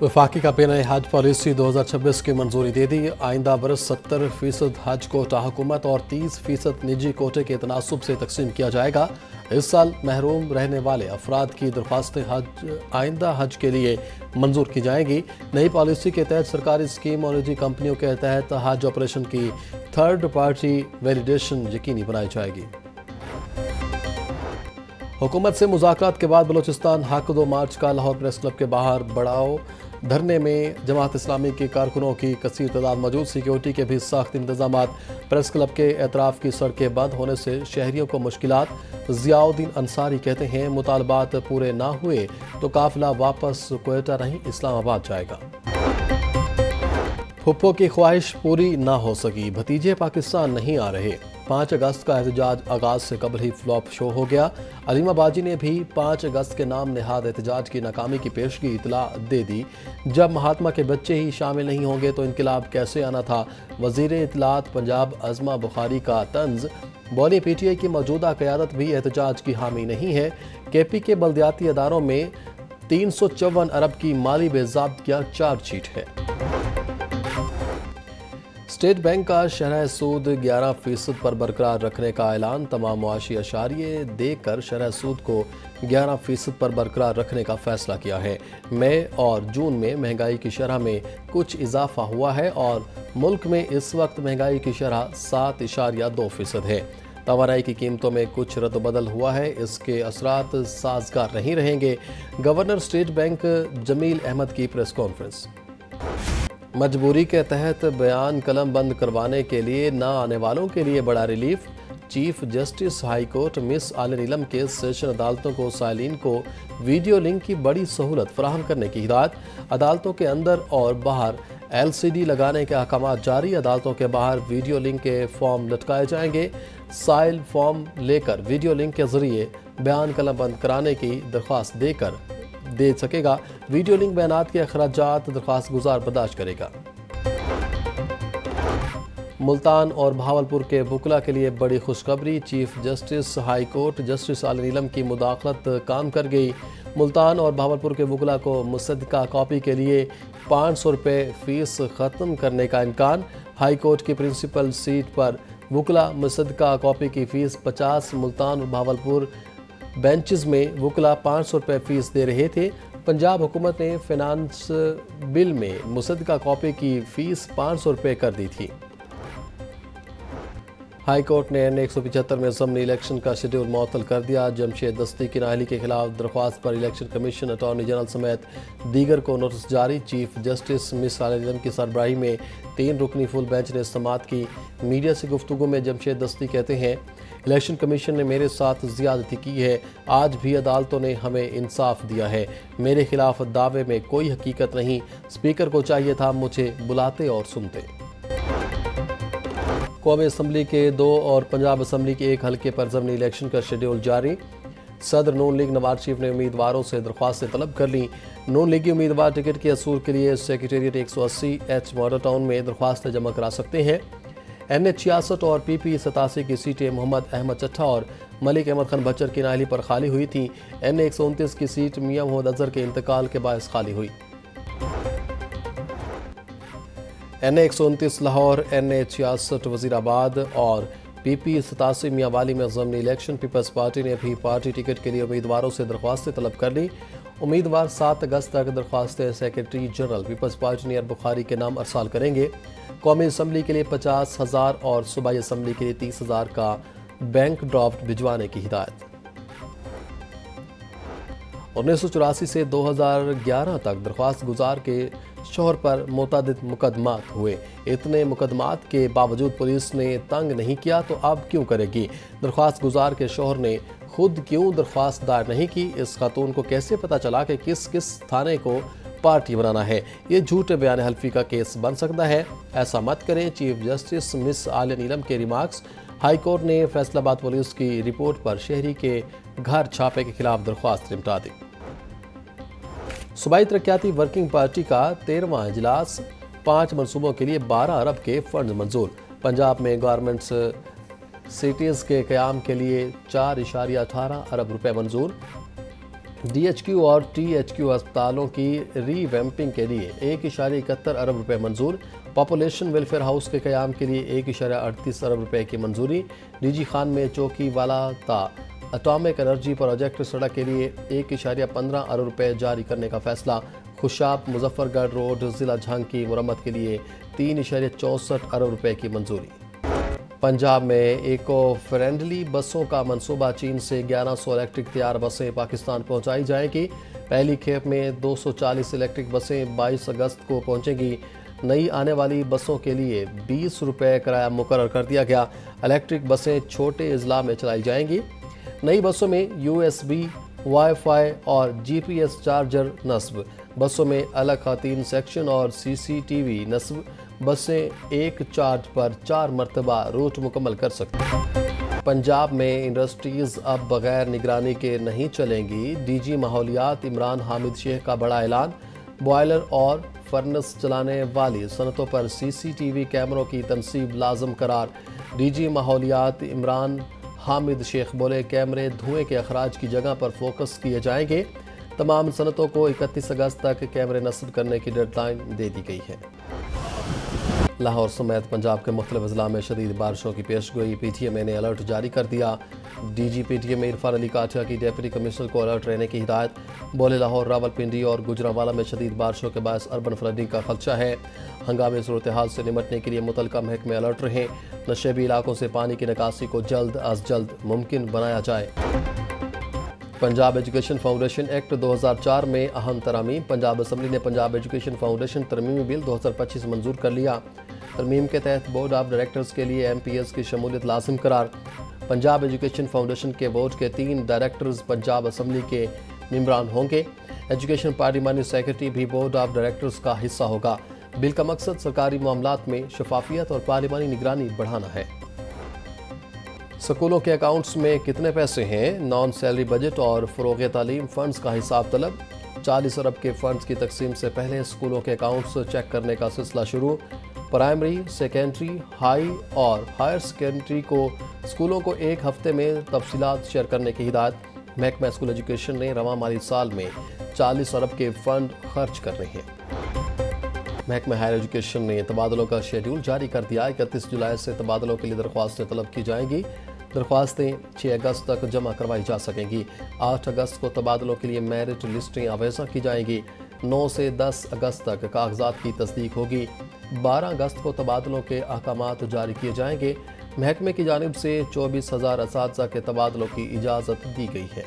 वफाकी काबीना ने हज पॉलिसी 2026 की मंजूरी दे दी। आइंदा बरस 70% हज कोटा हुकूमत और 30% निजी कोटे के तनासुब से तकसीम किया जाएगा। इस साल महरूम रहने वाले अफराद की दरख्वास्तें आइंदा हज के लिए मंजूर की जाएंगी। नई पॉलिसी के तहत सरकारी स्कीम और निजी कंपनियों के तहत हज ऑपरेशन की थर्ड पार्टी वैलिडेशन यकीनी बनाई जाएगी। हुकूमत से मुज़ाकरात के बाद बलूचिस्तान हक 2 मार्च का लाहौर प्रेस क्लब के बाहर बढ़ाओ धरने में जमात इस्लामी के कारकुनों की कसीर तादाद मौजूद। सिक्योरिटी के भी सख्त इंतजामात। प्रेस क्लब के एतराफ़ की सड़कें बंद होने से शहरियों को मुश्किलात। ज़ियाउद्दीन अंसारी कहते हैं मुतालबात पूरे ना हुए तो काफिला वापस क्वेटा नहीं इस्लामाबाद जाएगा। फुप्पो की ख्वाहिश पूरी ना हो सकी, भतीजे पाकिस्तान नहीं आ रहे। 5 अगस्त का एहतजाज आगाज से कबल ही फ्लॉप शो हो गया। अलीमा बाजी ने भी 5 अगस्त के नाम नहाद एहतजाज की नाकामी की पेशगी इतला दे दी। जब महात्मा के बच्चे ही शामिल नहीं होंगे तो इनकलाब कैसे आना था। वजीर इत्तलात पंजाब अज़मा बुखारी का तंज। बोली पीटीआई की मौजूदा क़यादत भी एहतजाज की हामी नहीं है। केपी के बल्दियाती अदारों में 354 अरब की माली बेज़ाब्तियाँ चार्जशीट है। स्टेट बैंक का शरह सूद 11% पर बरकरार रखने का ऐलान। तमाम मुआशी अशारिये देकर शरह सूद को 11% पर बरकरार रखने का फैसला किया है। मई और जून में महंगाई की शरह में कुछ इजाफा हुआ है और मुल्क में इस वक्त महंगाई की शरह 7.2% है। तवानाई की कीमतों में कुछ रद्द-बदल हुआ है। इसके असरात साजगार नहीं रहेंगे। Governor State Bank Jamil Ahmed की प्रेस कॉन्फ्रेंस। मजबूरी के तहत बयान कलम बंद करवाने के लिए न आने वालों के लिए बड़ा relief. Chief justice high court miss आले नीलम के सेशन अदालतों को साइलिन को वीडियो लिंक की बड़ी सहूलत फराहम करने की हिदायत। अदालतों के अंदर और बाहर LCD लगाने के अहकाम जारी। अदालतों के बाहर वीडियो लिंक के फॉर्म लटकाए जाएंगे। साइल फॉर्म लेकर वीडियो लिंक के जरिए बयान कलम बंद कराने की दरख्वास्त दे सकेगा। वीडियो लिंक बयानात के अखराजात दरख्वास्त गुजार बर्दाश्त करेगा। मुल्तान और भावलपुर के वकला के लिए बड़ी खुशखबरी। Chief justice high court justice आले नीलम की मुदाखलत काम कर गई। मुल्तान और भावलपुर के वकला को मुसद्दका कॉपी के लिए 500 रुपये फ़ीस ख़त्म करने का इम्कान। हाई कोर्ट की प्रिंसिपल सीट पर वकला मुसद्दका कॉपी की फ़ीस 50। मुल्तान और भावलपुर बेंचेस में वकला 500 रुपये फ़ीस दे रहे थे। पंजाब हुकूमत ने फिनांस बिल में मुसद्दका कॉपी की फ़ीस 500 रुपये कर दी थी। हाई कोर्ट ने N 175 में ज़मनी इलेक्शन का शेड्यूल मुअत्तल कर दिया। जमशेद दस्ती की नाअहली के खिलाफ दरख्वास्त पर इलेक्शन कमीशन अटॉर्नी जनरल समेत दीगर को नोटिस जारी। चीफ जस्टिस मिस आले नीलम की सरबराही में 3 रुकनी फुल बेंच ने समाअत की। मीडिया से गुफ्तगू में जमशेद दस्ती कहते हैं इलेक्शन कमीशन ने मेरे साथ ज़्यादती की है। आज भी अदालतों ने हमें इंसाफ दिया है। मेरे खिलाफ दावे में कोई हकीकत नहीं। स्पीकर को चाहिए था मुझे बुलाते और सुनते। कौमी असम्बली के 2 और पंजाब असम्बली के 1 हल्के पर ज़मनी इलेक्शन का शेड्यूल जारी। सदर नून लीग नवाज शरीफ ने उम्मीदवारों से दरख्वास्तें तलब कर ली। नून लीगी उम्मीदवार टिकट के असूल के लिए सेक्रेटेरिएट 180H मॉडल टाउन में दरख्वास्तें जमा करा सकते हैं। NH 66 और PP 87 की सीटें मोहम्मद अहमद चट्ठा और मलिक अहमद खान बच्चर की नाअहली पर खाली हुई थी। NA 129 की सीट मियां मोहम्मद अजहर के इंतकाल के बायस खाली हुई। NA 129 लाहौर, NA 66 वजीराबाद और PP 87 मियांवाली में ज़मनी इलेक्शन। पीपल्स पार्टी ने भी पार्टी टिकट के लिए उम्मीदवारों से दरख्वास्तें तलब कर ली। उम्मीदवार 7 अगस्त तक दरख्वास्तें secretary general Peoples Party Nayyar Bukhari के नाम अरसाल करेंगे। कौमी असम्बली के लिए 50,000 और सूबाई असम्बली के लिए 30,000 का बैंक ड्राफ्ट भिजवाने की हिदायत। 1984 से 2011 तक दरख्वास्त गुजार के शोहर पर मुतअद्दिद मुकदमात हुए। इतने मुकदमात के बावजूद पुलिस ने तंग नहीं किया तो अब क्यों करेगी। दरख्वास्त गुजार के शोहर ने खुद क्यों दरख्वास्त दायर नहीं की। इस खातून को कैसे पता चला कि किस किस थाने को पार्टी बनाना है। ये झूठे बयान हल्फी का केस बन सकता है। ऐसा मत करें। चीफ जस्टिस मिस आले नीलम के रिमार्क्स। हाई कोर्ट ने फैसलाबाद पुलिस की रिपोर्ट पर शहरी के घर छापे के खिलाफ दरख्वास्त निपटा दी। सूबाई तरक्याती वर्किंग पार्टी का 13वां इजलास। 5 मनसूबों के लिए 12 अरब के फंड मंजूर। पंजाब में गारमेंट्स सिटीज़ के क़याम के लिए 4.18 अरब रुपए मंजूर। DHQ और THQ अस्पतालों की रीवैम्पिंग के लिए 1.71 अरब रुपए मंजूर। पॉपुलेशन वेलफेयर हाउस के क़याम के लिए 1.38 अरब रुपए की मंजूरी। DG खान में चौकी वाला ता एटॉमिक एनर्जी प्रोजेक्ट सड़क के लिए 1.15 अरब रुपए जारी करने का फैसला। खुशाब मुजफ्फरगढ़ रोड ज़िला झांग की मुरम्मत के लिए 3.64 अरब रुपए की मंजूरी। पंजाब में इको फ्रेंडली बसों का मंसूबा। चीन से 1100 इलेक्ट्रिक तैयार बसें पाकिस्तान पहुंचाई जाएंगी। पहली खेप में 240 इलेक्ट्रिक बसें 22 अगस्त को पहुंचेंगी। नई आने वाली बसों के लिए 20 रुपये किराया मुकर्रर कर दिया गया। इलेक्ट्रिक बसें छोटे अजला में चलाई जाएंगी। नई बसों में USB, वाईफाई और GPS चार्जर नस्ब। बसों में अलग खातीन सेक्शन और CCTV नस्ब। बसें एक चार्ज पर 4 मरतबा रूट मुकम्मल कर सकती हैं। पंजाब में इंडस्ट्रीज़ अब बगैर निगरानी के नहीं चलेंगी। DG माहौलियात इमरान हामिद शेख का बड़ा ऐलान। बॉयलर और फर्नेस चलाने वाली सनतों पर CCTV कैमरों की तनसीब लाजम करार। DG माहौलियात इमरान हामिद शेख बोले, कैमरे धुएं के अखराज की जगह पर फोकस किए जाएंगे। तमाम सनतों को 31 अगस्त तक कैमरे नस्ब करने की डेडलाइन दे दी गई है। लाहौर समेत पंजाब के मुख्तलिफ अजला में शदीद बारिशों की पेशगोई। PTM ने अलर्ट जारी कर दिया। DG PTM इरफान अली काठिया की डिप्टी कमिश्नर को अलर्ट रहने की हिदायत। बोले, लाहौर, रावलपिंडी और गुजरांवाला में शदीद बारिशों के बायस अर्बन फ्लडिंग का खदशा है। हंगामी सूरत हाल से निमटने के लिए मुतलका महकमे अलर्ट रहें। नशेबी इलाकों से पानी की निकासी को जल्द अज जल्द मुमकिन बनाया जाए। पंजाब एजुकेशन फाउंडेशन एक्ट 2004 में अहम तरमीम। पंजाब असम्बली ने पंजाब एजुकेशन फाउंडेशन तरमीमी बिल 2025 मंजूर कर लिया। तरमीम के तहत बोर्ड ऑफ डायरेक्टर्स के लिए MPS की शमूलियत लाजिम करार। पंजाब एजुकेशन फाउंडेशन के बोर्ड के 3 डायरेक्टर्स पंजाब असम्बली के मेंबरान होंगे। एजुकेशन पार्लिमानी सेक्रेटरी भी बोर्ड ऑफ डायरेक्टर्स का हिस्सा होगा। बिल का मकसद सरकारी मामलात में शफाफियत और पार्लिमानी निगरानी बढ़ाना है। स्कूलों के अकाउंट्स में कितने पैसे हैं? नॉन सैलरी बजट और फ़रोग़ तालीम फ़ंड्स का हिसाब तलब। 40 अरब के फ़ंड्स की तकसीम से पहले स्कूलों के अकाउंट्स चेक करने का सिलसिला शुरू। प्राइमरी, सेकेंडरी, हाई और हायर सेकेंडरी को स्कूलों को एक हफ्ते में तफसीलात शेयर करने की हिदायत। महकमा स्कूल एजुकेशन ने रवां माली साल में 40 अरब के फ़ंड खर्च करने हैं। महकमा हायर एजुकेशन ने तबादलों का शेड्यूल जारी कर दिया। 31 जुलाई से तबादलों के लिए दरख्वास्तें तलब की जाएंगी। दरख्वास्तें 6 अगस्त तक जमा करवाई जा सकेंगी। 8 अगस्त को तबादलों के लिए मेरिट लिस्टें आवेज़ा की जाएंगी। 9 से 10 अगस्त तक कागजात की तस्दीक होगी। 12 अगस्त को तबादलों के अहकामात जारी किए जाएंगे। महकमे की जानिब से 24,000 असातिज़ा के तबादलों की इजाज़त दी गई है।